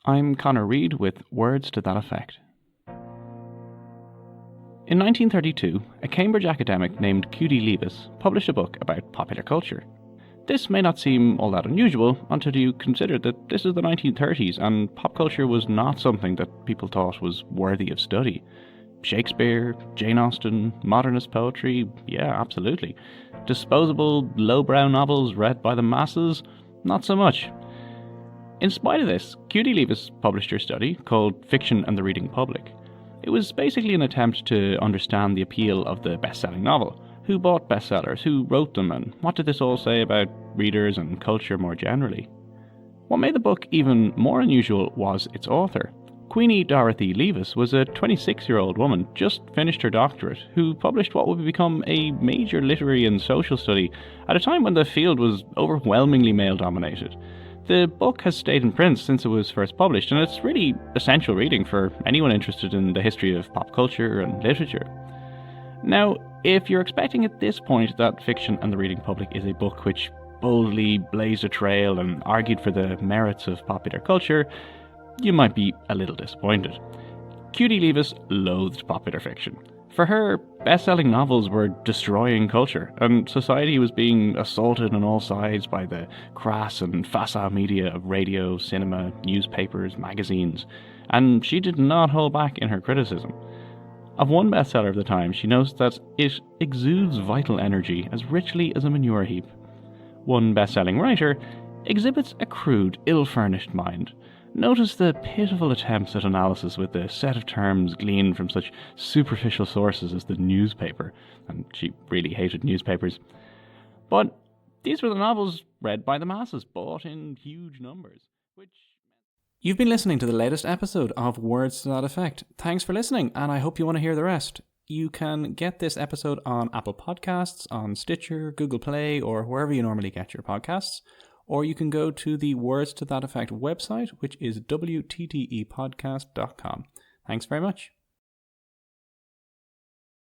I'm Connor Reid with words to that effect. In 1932, a Cambridge academic named Q.D. Leavis published a book about popular culture. This may not seem all that unusual until you consider that this is the 1930s and pop culture was not something that people thought was worthy of study. Shakespeare, Jane Austen, modernist poetry, yeah, absolutely. Disposable, lowbrow novels read by the masses, not so much. In spite of this, Q.D. Leavis published her study called Fiction and the Reading Public. It was basically an attempt to understand the appeal of the best-selling novel. Who bought bestsellers, who wrote them, and what did this all say about readers and culture more generally? What made the book even more unusual was its author. Queenie Dorothy Leavis was a 26-year-old woman, just finished her doctorate, who published what would become a major literary and social study at a time when the field was overwhelmingly male-dominated. The book has stayed in print since it was first published, and it's really essential reading for anyone interested in the history of pop culture and literature. Now, if you're expecting at this point that Fiction and the Reading Public is a book which boldly blazed a trail and argued for the merits of popular culture, you might be a little disappointed. Q.D. Leavis loathed popular fiction. For her, best-selling novels were destroying culture, and society was being assaulted on all sides by the crass and facile media of radio, cinema, newspapers, magazines, and she did not hold back in her criticism. Of one bestseller of the time, she notes that it exudes vital energy as richly as a manure heap. One best-selling writer exhibits a crude, ill-furnished mind. Notice the pitiful attempts at analysis with the set of terms gleaned from such superficial sources as the newspaper, and she really hated newspapers. But these were the novels read by the masses, bought in huge numbers, which... You've been listening to the latest episode of Words to That Effect. Thanks for listening, and I hope you want to hear the rest. You can get this episode on Apple Podcasts, on Stitcher, Google Play, or wherever you normally get your podcasts. Or you can go to the Words to That Effect website, which is wttepodcast.com. Thanks very much.